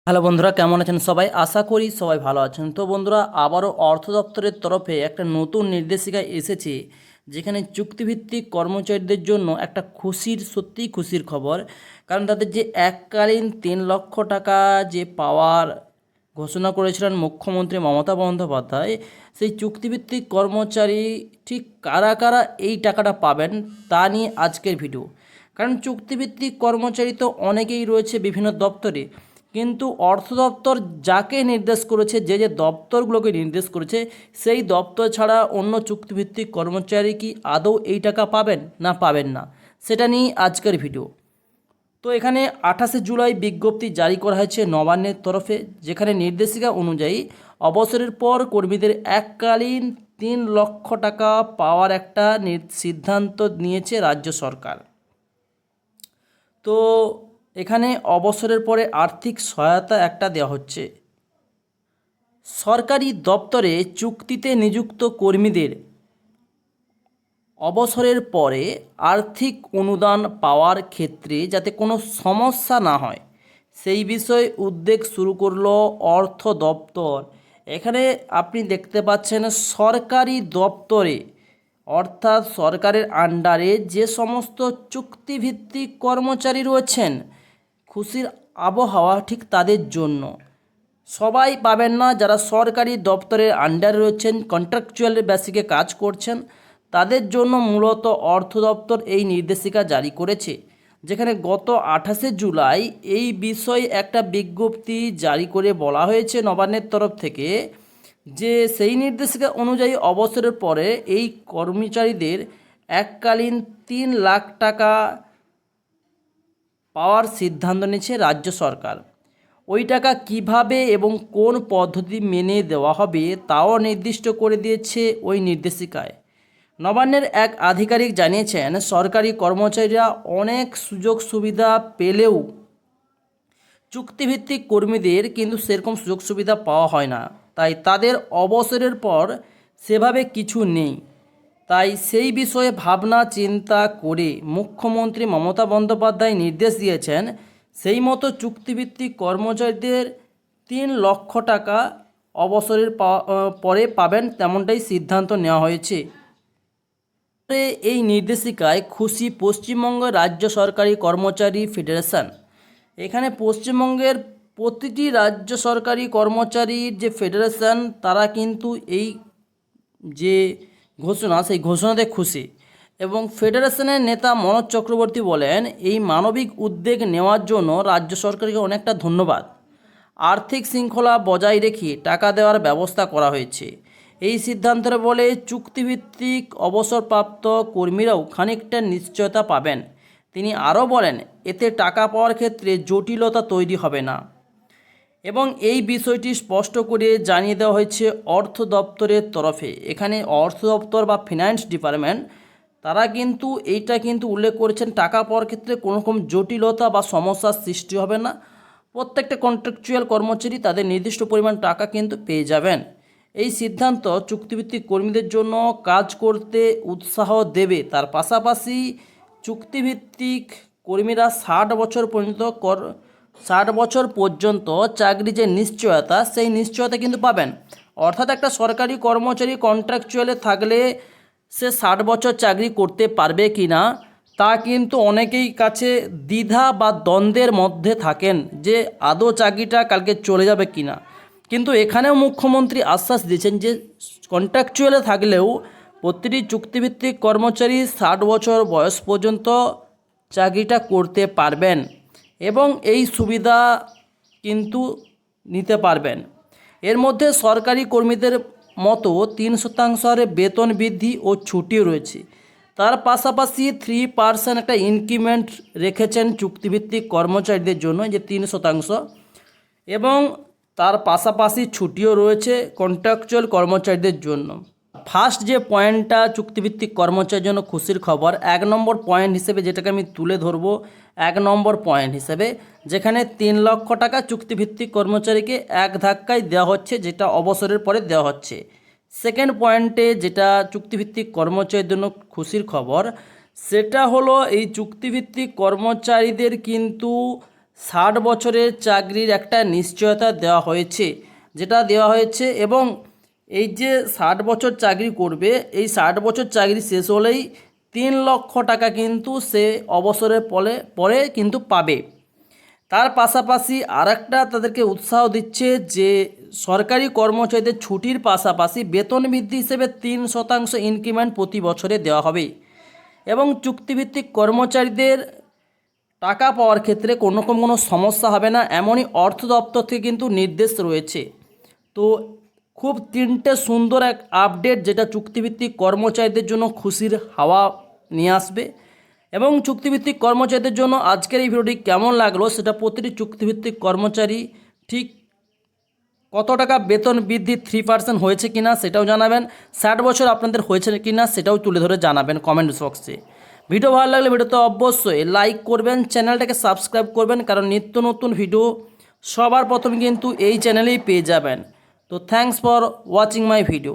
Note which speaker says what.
Speaker 1: Hello বন্ধুরা, কেমন আছেন সবাই? আশা করি সবাই ভালো আছেন। তো বন্ধুরা, আবারও অর্থ দপ্তরের তরফে একটা নতুন নির্দেশিকা এসেছে, যেখানে চুক্তিভিত্তিক কর্মচারীদের জন্য একটা সত্যিই খুশির খবর। কারণ তাদের যে এককালীন 3 লক্ষ টাকা যে পাওয়ার ঘোষণা করেছিলেন মুখ্যমন্ত্রী মমতা বন্দ্যোপাধ্যায়, সেই চুক্তিভিত্তিক কর্মচারী ঠিক কারা কারা এই টাকাটা পাবেন তা নিয়ে আজকের ভিডিও। কারণ চুক্তিভিত্তিক কর্মচারী তো অনেকেই রয়েছে বিভিন্ন দপ্তরে, কিন্তু অর্থ দপ্তর যাকে নির্দেশ করেছে, যে যে দপ্তরগুলোকে নির্দেশ করেছে, সেই দপ্তর ছাড়া অন্য চুক্তিভিত্তিক কর্মচারী কি আদৌ এই টাকা পাবেন না পাবেন না, সেটা নিয়ে আজকের ভিডিও। তো এখানে 28 জুলাই বিজ্ঞপ্তি জারি করা হয়েছে নবান্নের তরফে, যেখানে নির্দেশিকা অনুযায়ী অবসরের পর কর্মীদের এককালীন 3 লক্ষ টাকা পাওয়ার একটা সিদ্ধান্ত নিয়েছে রাজ্য সরকার। তো এখানে অবসরের পরে আর্থিক সহায়তা একটা দেওয়া হচ্ছে। সরকারি দপ্তরে চুক্তিতে নিযুক্ত কর্মীদের অবসরের পরে আর্থিক অনুদান পাওয়ার ক্ষেত্রে যাতে কোনো সমস্যা না হয়, সেই বিষয়ে উদ্যোগ শুরু করলো অর্থ দপ্তর। এখানে আপনি দেখতে পাচ্ছেন সরকারি দপ্তরে, অর্থাৎ সরকারের আন্ডারে যে সমস্ত চুক্তিভিত্তিক কর্মচারী রয়েছেন, খুশির আবহাওয়া ঠিক তাদের জন্য। সবাই পাবেন না, যারা সরকারি দপ্তরের আন্ডারে রয়েছেন, কন্ট্রাকচুয়াল বেসিকে কাজ করছেন, তাদের জন্য মূলত অর্থ দপ্তর এই নির্দেশিকা জারি করেছে। যেখানে গত 28 জুলাই এই বিষয়ে একটা বিজ্ঞপ্তি জারি করে বলা হয়েছে নবান্নের তরফ থেকে, যে সেই নির্দেশিকা অনুযায়ী অবসরের পরে এই কর্মচারীদের এককালীন 3 লাখ টাকা পাওয়ার সিদ্ধান্ত নিয়েছে রাজ্য সরকার। ওই টাকা কিভাবে এবং কোন পদ্ধতি মেনে দেওয়া হবে তাও নির্দিষ্ট করে দিয়েছে ওই নির্দেশিকায়। নবান্নের এক আধিকারিক জানিয়েছেন, সরকারি কর্মচারীরা অনেক সুযোগ সুবিধা পেলেও চুক্তিভিত্তিক কর্মীদের কিন্তু সেরকম সুযোগ সুবিধা পাওয়া হয় না, তাই তাদের অবসরের পর সেভাবে কিছু নেই। তাই সেই বিষয়ে ভাবনা চিন্তা করে মুখ্যমন্ত্রী মমতা বন্দ্যোপাধ্যায় নির্দেশ দিয়েছেন, সেই মতো চুক্তিভিত্তিক কর্মচারীদের 3 লক্ষ টাকা অবসরের পরে পাবেন, তেমনটাই সিদ্ধান্ত নেওয়া হয়েছে। এই নির্দেশিকায় খুশি পশ্চিমবঙ্গ রাজ্য সরকারি কর্মচারী ফেডারেশন। এখানে পশ্চিমবঙ্গের প্রতিটি রাজ্য সরকারি কর্মচারীর যে ফেডারেশন, তারা কিন্তু এই যে ঘোষণা, সেই ঘোষণাতে খুশি। এবং ফেডারেশনের নেতা মনোজ চক্রবর্তী বলেন, এই মানবিক উদ্যোগ নেওয়ার জন্য রাজ্য সরকারকে অনেকটা ধন্যবাদ। আর্থিক শৃঙ্খলা বজায় রেখে টাকা দেওয়ার ব্যবস্থা করা হয়েছে। এই সিদ্ধান্তের বলে চুক্তিভিত্তিক অবসরপ্রাপ্ত কর্মীরাও খানিকটা নিশ্চয়তা পাবেন। তিনি আরও বলেন, এতে টাকা পাওয়ার ক্ষেত্রে জটিলতা তৈরি হবে না। এবং এই বিষয়টি স্পষ্ট করে জানিয়ে দেওয়া হয়েছে অর্থ দপ্তরের তরফে। এখানে অর্থ দপ্তর বা ফিনান্স ডিপার্টমেন্ট, তারা কিন্তু এইটা কিন্তু উল্লেখ করেছেন, টাকা পাওয়ার ক্ষেত্রে কোনো রকম জটিলতা বা সমস্যার সৃষ্টি হবে না। প্রত্যেকটা কন্ট্রাকচুয়াল কর্মচারী তাদের নির্দিষ্ট পরিমাণ টাকা কিন্তু পেয়ে যাবেন। এই সিদ্ধান্ত চুক্তিভিত্তিক কর্মীদের জন্য কাজ করতে উৎসাহ দেবে। তার পাশাপাশি চুক্তিভিত্তিক কর্মীরা 60 বছর পর্যন্ত চাকরি যে নিশ্চয়তা, সেই নিশ্চয়তা কিন্তু পাবেন। অর্থাৎ একটা সরকারি কর্মচারী কন্ট্রাকচুয়ালে থাকলে সে 60 বছর চাকরি করতে পারবে কি না, তা কিন্তু অনেকেই কাছে দ্বিধা বা দ্বন্দ্বের মধ্যে থাকেন, যে আদৌ চাকরিটা কালকে চলে যাবে কি না। কিন্তু এখানেও মুখ্যমন্ত্রী আশ্বাস দিয়েছেন যে কন্ট্রাকচুয়ালে থাকলেও প্রতিটি চুক্তিভিত্তিক কর্মচারী 60 বছর বয়স পর্যন্ত চাকরিটা করতে পারবেন এবং এই সুবিধা কিন্তু নিতে পারবেন। এর মধ্যে সরকারি কর্মীদের মতো 3% হারে বেতন বৃদ্ধি ও ছুটিও রয়েছে। তার পাশাপাশি 3% একটা ইনক্রিমেন্ট রেখেছেন চুক্তিভিত্তিক কর্মচারীদের জন্য, যে 3%। এবং তার পাশাপাশি ছুটিও রয়েছে কন্ট্রাকচুয়াল কর্মচারীদের জন্য। ফার্স্ট যে পয়েন্টটা চুক্তিভিত্তিক কর্মচারীর জন্য খুশির খবর, 1 নম্বর পয়েন্ট হিসেবে যেটাকে আমি তুলে ধরবো, 1 নম্বর পয়েন্ট হিসেবে, যেখানে 3 লক্ষ টাকা চুক্তিভিত্তিক কর্মচারীকে এক ধাক্কায় দেওয়া হচ্ছে, যেটা অবসরের পরে দেওয়া হচ্ছে। সেকেন্ড পয়েন্টে যেটা চুক্তিভিত্তিক কর্মচারীর জন্য খুশির খবর, সেটা হলো এই চুক্তিভিত্তিক কর্মচারীদের কিন্তু 60 বছরের চাকরির একটা নিশ্চয়তা দেওয়া হয়েছে, যেটা দেওয়া হয়েছে। এবং এই যে 60 বছর চাকরি করবে, এই 60 বছর চাকরি শেষ হলেই 3 লক্ষ টাকা কিন্তু সে অবসরের পরে কিন্তু পাবে। তার পাশাপাশি আরেকটা তাদেরকে উৎসাহ দিচ্ছে যে সরকারি কর্মচারীদের ছুটির পাশাপাশি বেতন বৃদ্ধি হিসেবে 3% ইনক্রিমেন্ট প্রতি বছরে দেওয়া হবে। এবং চুক্তিভিত্তিক কর্মচারীদের টাকা পাওয়ার ক্ষেত্রে কোনো রকম কোনো সমস্যা হবে না, এমনই অর্থ দপ্তর থেকে কিন্তু নির্দেশ রয়েছে। তো খুব 3টে সুন্দর এক আপডেট, যেটা চুক্তিভিত্তিক কর্মচারীদের জন্য খুশির হাওয়া নিয়ে আসবে। এবং চুক্তিভিত্তিক কর্মচারীদের জন্য আজকের এই ভিডিওটি কেমন লাগলো, সেটা প্রতিটি চুক্তিভিত্তিক কর্মচারী ঠিক কত টাকা বেতন বৃদ্ধি 3% হয়েছে কিনা সেটাও জানাবেন, 60 বছর আপনাদের হয়েছে কিনা সেটাও তুলে ধরে জানাবেন কমেন্টস বক্সে। ভিডিও ভালো লাগলে ভিডিওতে অবশ্যই লাইক করবেন, চ্যানেলটাকে সাবস্ক্রাইব করবেন, কারণ নিত্য নতুন ভিডিও সবার প্রথম কিন্তু এই চ্যানেলেই পেয়ে যাবেন। তো thanks for watching my video.